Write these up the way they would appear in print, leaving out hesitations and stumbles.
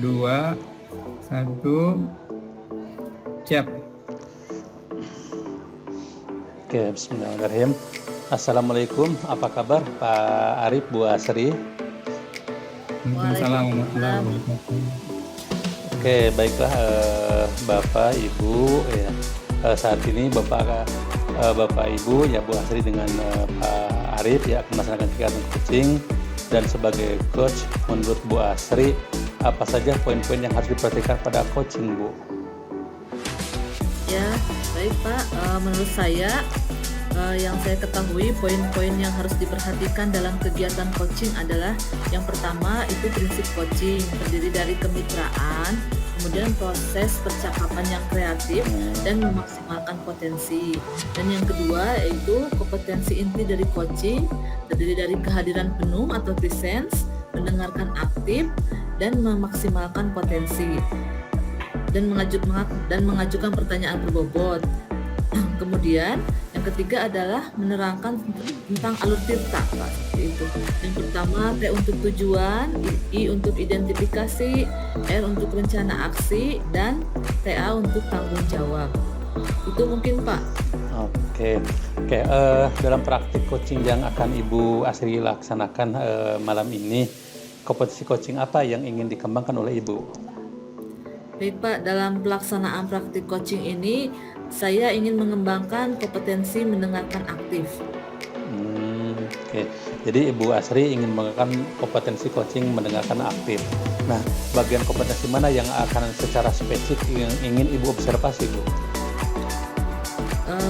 2, 1, siap. Oke, bismillahirrahmanirrahim. Assalamualaikum, apa kabar Pak Arif, Bu Asri? Waalaikumsalam warahmatullahi wabarakatuh. Oke, baiklah Bapak, Ibu, ya. Saat ini Bapak Ibu, ya Bu Asri dengan Pak Arif ya akan melaksanakan kegiatan coaching. Dan sebagai coach, menurut Bu Asri, apa saja poin-poin yang harus diperhatikan pada coaching, Bu? Ya, baik Pak. Menurut saya, yang saya ketahui poin-poin yang harus diperhatikan dalam kegiatan coaching adalah yang pertama itu prinsip coaching terdiri dari kemitraan, kemudian proses percakapan yang kreatif dan memaksimalkan potensi. Dan yang kedua yaitu kompetensi inti dari coaching terdiri dari kehadiran penuh atau presence, mendengarkan aktif dan memaksimalkan potensi dan mengajukan pertanyaan berbobot. Kemudian yang ketiga adalah menerangkan tentang alur tirta, Pak, seperti itu. Yang pertama T untuk tujuan, I untuk identifikasi, R untuk rencana aksi, dan TA untuk tanggung jawab. Itu mungkin Pak. Oke. Dalam praktik coaching yang akan Ibu Asri laksanakan malam ini, kompetensi coaching apa yang ingin dikembangkan oleh Ibu? Baik Pak, dalam pelaksanaan praktik coaching ini saya ingin mengembangkan kompetensi mendengarkan aktif. Oke. Jadi Ibu Asri ingin mengembangkan kompetensi coaching mendengarkan aktif. Nah, bagian kompetensi mana yang akan secara spesifik yang ingin Ibu observasi, Bu?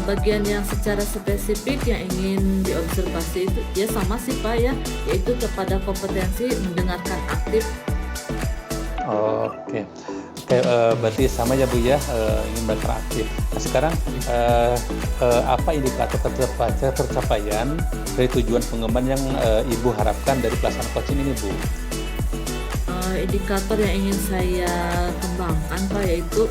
Bagian yang secara spesifik yang ingin diobservasi itu ya sama sih Pak ya, yaitu kepada kompetensi mendengarkan aktif. Oke, berarti sama ya Bu ya, ingin beraktif. Nah, sekarang apa indikator tercapaian dari tujuan pengembangan yang Ibu harapkan dari pelaksanaan coaching ini, Bu? Indikator yang ingin saya kembangkan Pak yaitu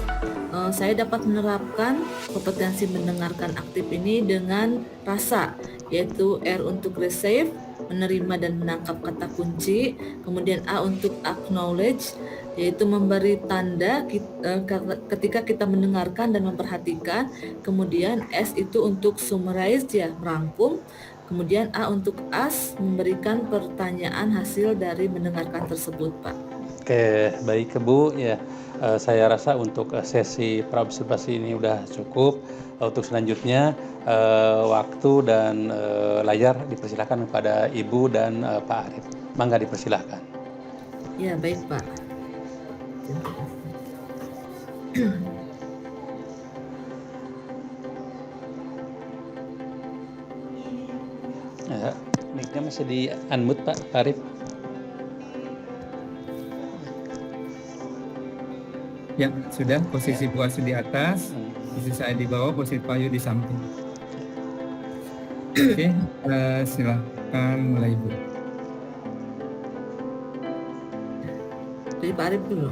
saya dapat menerapkan kompetensi mendengarkan aktif ini dengan rasa, yaitu R untuk receive, menerima dan menangkap kata kunci, kemudian A untuk acknowledge, yaitu memberi tanda ketika kita mendengarkan dan memperhatikan, kemudian S itu untuk summarize ya, merangkum, kemudian A untuk ask, memberikan pertanyaan hasil dari mendengarkan tersebut Pak. Oke, baik Bu ya. Saya rasa untuk sesi praobservasi ini udah cukup. Untuk selanjutnya waktu dan layar dipersilakan kepada Ibu dan Pak Arif. Mangga dipersilakan. Ya, baik Pak. Mic-nya masih di unmute Pak Arif. Ya, sudah. Posisi Bu Asri di atas, posisi saya di bawah, posisi Pak Yu di samping. Oke, silakan mulai Bu. Dari Pak Arif dulu.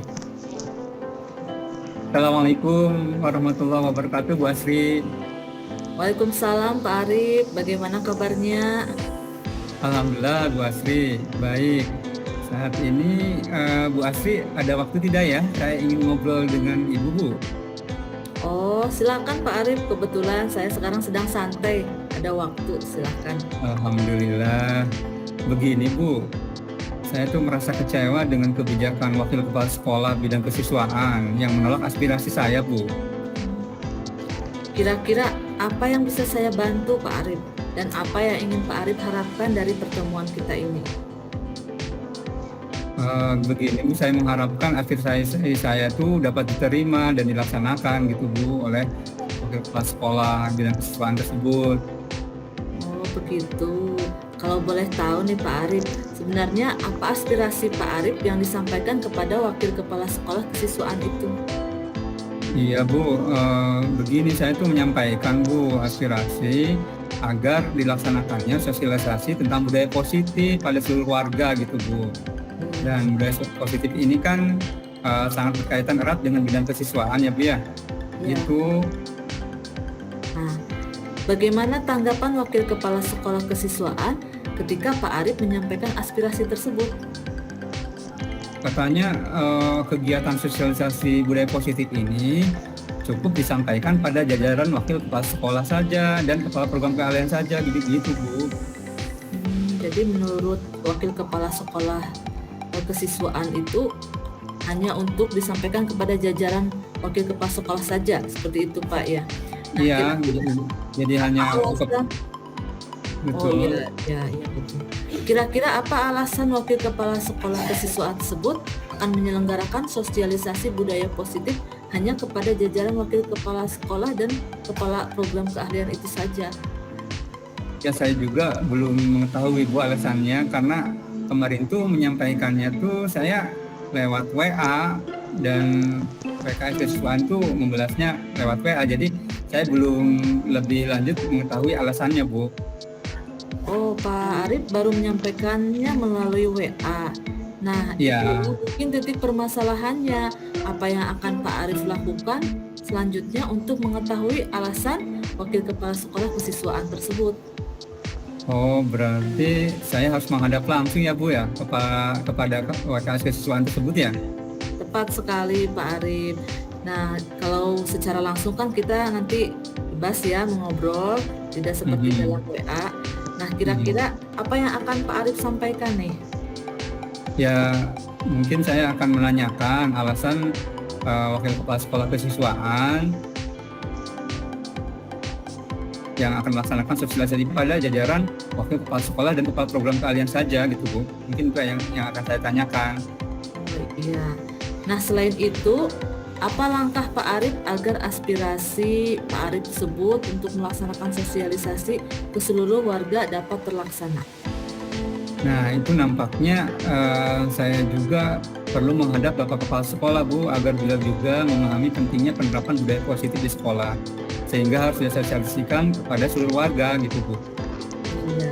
Assalamualaikum warahmatullahi wabarakatuh, Bu Asri. Waalaikumsalam Pak Arif, bagaimana kabarnya? Alhamdulillah Bu Asri, baik. Saat ini Bu Asri ada waktu tidak ya? Saya ingin ngobrol dengan Ibu, Bu. Oh, silakan Pak Arif, kebetulan saya sekarang sedang santai, ada waktu, silakan. Alhamdulillah. Begini Bu, saya tuh merasa kecewa dengan kebijakan Wakil Kepala Sekolah bidang kesiswaan yang menolak aspirasi saya, Bu. Kira-kira apa yang bisa saya bantu Pak Arif? Dan apa yang ingin Pak Arif harapkan dari pertemuan kita ini? Begini, saya mengharapkan aspirasi saya tuh dapat diterima dan dilaksanakan gitu Bu oleh Wakil Kepala Sekolah bidang kesiswaan tersebut. Oh begitu. Kalau boleh tahu nih Pak Arif, sebenarnya apa aspirasi Pak Arif yang disampaikan kepada Wakil Kepala Sekolah Kesiswaan itu? Iya Bu, begini saya tuh menyampaikan Bu aspirasi agar dilaksanakannya sosialisasi tentang budaya positif pada seluruh warga gitu Bu. Dan budaya positif ini kan sangat berkaitan erat dengan bidang kesiswaan ya Bu ya. Itu. Nah, bagaimana tanggapan Wakil Kepala Sekolah Kesiswaan ketika Pak Arif menyampaikan aspirasi tersebut? Katanya kegiatan sosialisasi budaya positif ini cukup disampaikan pada jajaran wakil kepala sekolah saja dan kepala program keahlian saja, gitu-gitu Bu. Jadi menurut wakil kepala sekolah kesiswaan itu hanya untuk disampaikan kepada jajaran wakil kepala sekolah saja, seperti itu Pak ya. Nah, Iya, jadi hanya alasan, oh betul. iya betul. Kira-kira apa alasan wakil kepala sekolah kesiswaan tersebut akan menyelenggarakan sosialisasi budaya positif hanya kepada jajaran wakil kepala sekolah dan kepala program keahlian itu saja? Ya saya juga belum mengetahui Bu alasannya, karena kemarin tuh menyampaikannya tuh saya lewat WA dan PKS kesiswaan tuh membalasnya lewat WA, jadi saya belum lebih lanjut mengetahui alasannya Bu. Oh, Pak Arif baru menyampaikannya melalui WA. Nah, Ya, itu mungkin titik permasalahannya. Apa yang akan Pak Arif lakukan selanjutnya untuk mengetahui alasan wakil kepala sekolah kesiswaan tersebut? oh berarti saya harus menghadap langsung ya Bu ya kepada WKS kesiswaan tersebut ya? Tepat sekali Pak Arif. Nah, kalau secara langsung kan kita nanti bebas ya mengobrol, tidak seperti Mhm, dalam WA. Nah, mhm. kira-kira apa yang akan Pak Arif sampaikan nih? Ya mungkin saya akan menanyakan alasan wakil kepala sekolah kesiswaan yang akan melaksanakan sosialisasi pada jajaran wakil kepala sekolah dan kepala program keahlian saja, gitu Bu. Mungkin itu yang akan saya tanyakan. Oh, iya. Nah, selain itu, apa langkah Pak Arif agar aspirasi Pak Arif tersebut untuk melaksanakan sosialisasi ke seluruh warga dapat terlaksana? Nah, itu nampaknya saya juga perlu menghadap Bapak Kepala Sekolah Bu, agar beliau juga memahami pentingnya penerapan budaya positif di sekolah, sehingga harus disosialisasikan kepada seluruh warga, gitu Bu. Iya,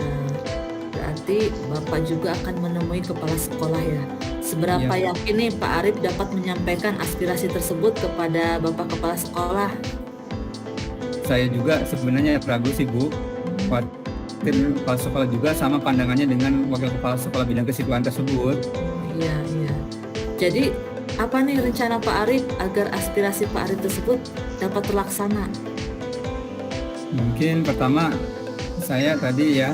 berarti Bapak juga akan menemui kepala sekolah ya. Seberapa Ya, yakin nih Pak Arif dapat menyampaikan aspirasi tersebut kepada Bapak Kepala Sekolah? saya juga sebenarnya ragu sih Bu. Khawatir kepala sekolah juga sama pandangannya dengan wakil kepala sekolah bidang kesiswaan tersebut. Iya, iya. Jadi, apa nih rencana Pak Arif agar aspirasi Pak Arif tersebut dapat terlaksana? Mungkin pertama saya tadi ya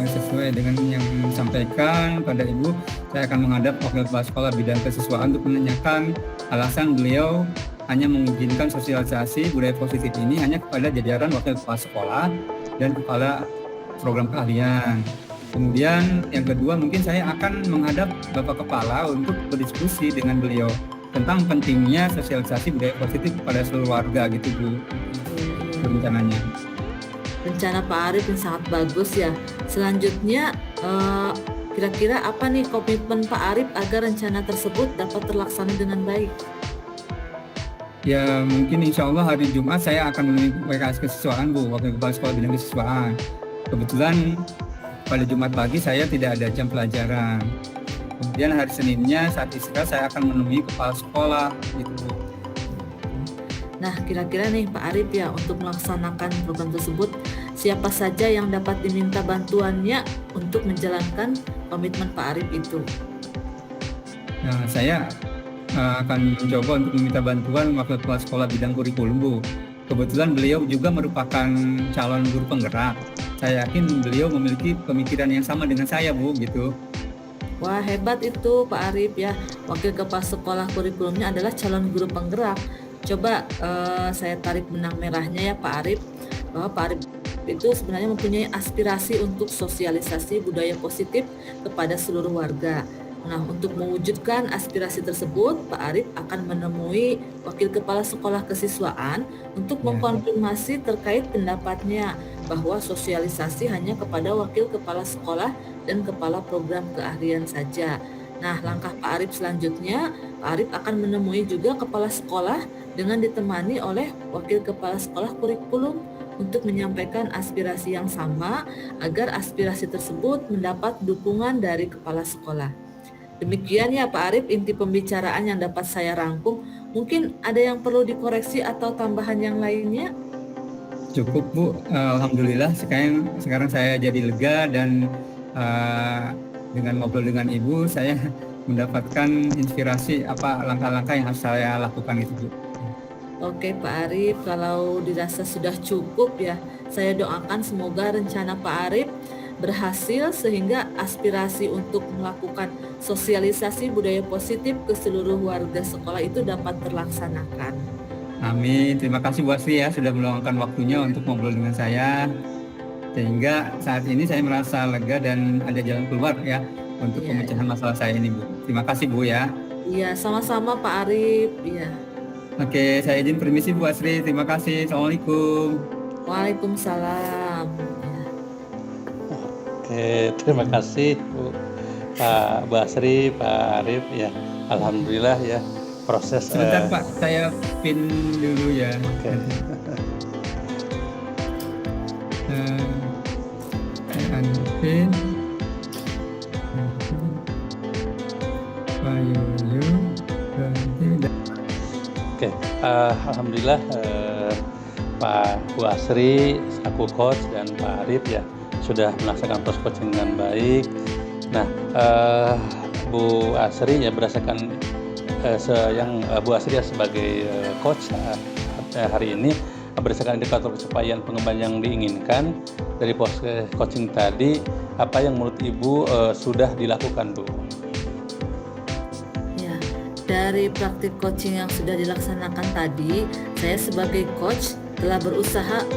sesuai dengan yang disampaikan pada Ibu, saya akan menghadap wakil kepala sekolah bidang kesiswaan untuk menanyakan alasan beliau hanya mengizinkan sosialisasi budaya positif ini hanya kepada jajaran wakil kepala sekolah dan kepala program keahlian. Kemudian yang kedua mungkin saya akan menghadap Bapak Kepala untuk berdiskusi dengan beliau tentang pentingnya sosialisasi budaya positif kepada seluruh warga, gitu Bu rencananya. Rencana Pak Arif yang sangat bagus ya. Selanjutnya, kira-kira apa nih komitmen Pak Arif agar rencana tersebut dapat terlaksana dengan baik? Ya mungkin insya Allah hari Jumat saya akan menemui WKS kesiswaan Bu, wakil kepala sekolah bidang kesiswaan. Kebetulan pada Jumat pagi saya tidak ada jam pelajaran. Kemudian hari Seninnya saat istirahat saya akan menemui kepala sekolah, gitu Bu. Nah, kira-kira nih Pak Arif ya, untuk melaksanakan program tersebut, siapa saja yang dapat diminta bantuannya untuk menjalankan komitmen Pak Arif itu? Nah, saya akan mencoba untuk meminta bantuan wakil kepala sekolah bidang kurikulum Bu. Kebetulan beliau juga merupakan calon guru penggerak. Saya yakin beliau memiliki pemikiran yang sama dengan saya Bu, gitu. Wah, hebat itu Pak Arif ya. Wakil kepala sekolah kurikulumnya adalah calon guru penggerak. Coba saya tarik benang merahnya ya Pak Arif, bahwa Pak Arif itu sebenarnya mempunyai aspirasi untuk sosialisasi budaya positif kepada seluruh warga. Nah, untuk mewujudkan aspirasi tersebut, Pak Arif akan menemui wakil kepala sekolah kesiswaan untuk Ya. mengkonfirmasi terkait pendapatnya bahwa sosialisasi hanya kepada wakil kepala sekolah dan kepala program keahlian saja. Nah, langkah Pak Arif selanjutnya, Pak Arif akan menemui juga kepala sekolah dengan ditemani oleh wakil kepala sekolah kurikulum untuk menyampaikan aspirasi yang sama agar aspirasi tersebut mendapat dukungan dari kepala sekolah. Demikian ya Pak Arif inti pembicaraan yang dapat saya rangkum. Mungkin ada yang perlu dikoreksi atau tambahan yang lainnya? Cukup Bu, alhamdulillah sekarang saya jadi lega dan dengan ngobrol dengan Ibu saya mendapatkan inspirasi apa langkah-langkah yang harus saya lakukan itu, Bu. Oke Pak Arif, kalau dirasa sudah cukup ya, saya doakan semoga rencana Pak Arif berhasil sehingga aspirasi untuk melakukan sosialisasi budaya positif ke seluruh warga sekolah itu dapat terlaksanakan. Amin. Terima kasih Bu Asri ya sudah meluangkan waktunya untuk ngobrol dengan saya. Sehingga saat ini saya merasa lega dan ada jalan keluar ya untuk Iya, pemecahan masalah saya ini, Bu. Terima kasih Bu ya. iya sama-sama Pak Arif. Iya. Oke, saya izin permisi Bu Asri. Terima kasih. Assalamualaikum. Waalaikumsalam. Oke, terima kasih Pak Basri, Pak Arif ya. Alhamdulillah ya proses. Sebentar Pak, saya pin dulu ya. Oke. Saya pin. Pak Yuyu. Oke, alhamdulillah Pak Bu Asri selaku coach dan Pak Arif ya sudah melaksanakan proses coaching dengan baik. Nah, Bu Asri ya berdasarkan yang Bu Asri ya sebagai coach hari ini berdasarkan indikator capaian pengembangan yang diinginkan dari proses coaching tadi, apa yang menurut Ibu sudah dilakukan, Bu? Dari praktik coaching yang sudah dilaksanakan tadi, saya sebagai coach telah berusaha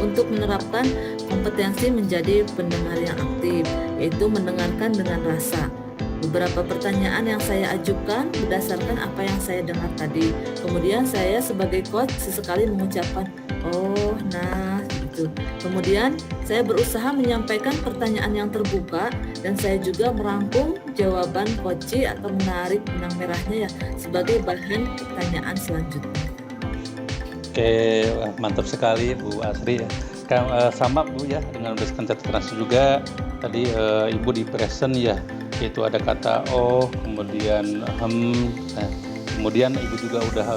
untuk menerapkan kompetensi menjadi pendengar yang aktif, yaitu mendengarkan dengan rasa. Beberapa pertanyaan yang saya ajukan berdasarkan apa yang saya dengar tadi. Kemudian saya sebagai coach sesekali mengucapkan, oh, nah, gitu. Kemudian saya berusaha menyampaikan pertanyaan yang terbuka dan saya juga merangkum jawaban coach atau menarik benang merahnya ya sebagai bahan pertanyaan selanjutnya. Oke, mantap sekali Bu Asri ya. Sama Bu ya dengan berdasarkan catatan juga tadi Ibu di present ya, yaitu ada kata oh, kemudian kemudian Ibu juga udah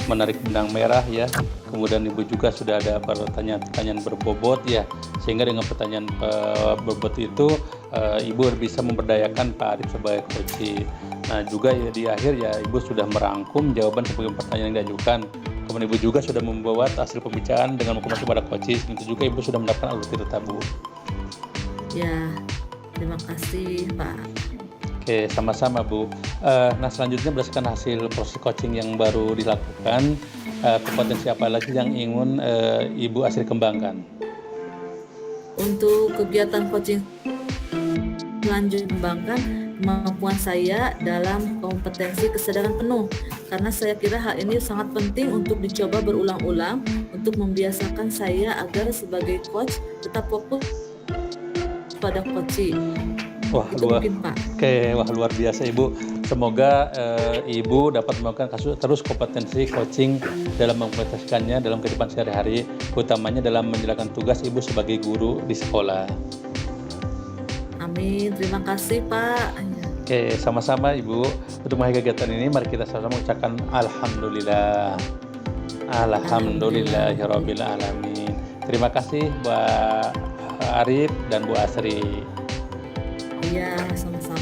menarik benang merah ya, kemudian Ibu juga sudah ada pertanyaan-pertanyaan berbobot ya, sehingga dengan pertanyaan berbobot itu Ibu bisa memberdayakan Pak Arif sebagai coach. Nah juga ya di akhir ya Ibu sudah merangkum jawaban sebagai pertanyaan yang diajukan. Kemudian Ibu juga sudah membuat hasil pembicaraan dengan mengkomunikasi kepada coaches. Itu juga Ibu sudah mendapatkan alur Bu. Ya, terima kasih Pak. Oke, sama-sama Bu. Nah selanjutnya berdasarkan hasil proses coaching yang baru dilakukan, kompetensi apa lagi yang ingin Ibu Asri kembangkan? Untuk kegiatan coaching selanjutnya kembangkan kemampuan saya dalam kompetensi kesadaran penuh, karena saya kira hal ini sangat penting untuk dicoba berulang-ulang untuk membiasakan saya agar sebagai coach tetap fokus pada coaching. Wah, luar biasa Ibu. Semoga Ibu dapat melakukan terus kompetensi coaching dalam mengimplementasikannya dalam kehidupan sehari-hari, utamanya dalam menjalankan tugas Ibu sebagai guru di sekolah. Amin, terima kasih Pak. Oke, sama-sama Ibu. Untuk mengakhiri kegiatan ini, mari kita sama-sama mengucapkan Alhamdulillah. Alhamdulillahirabbil alamin. Terima kasih Mbak Arif dan Bu Asri. Iya, sama-sama.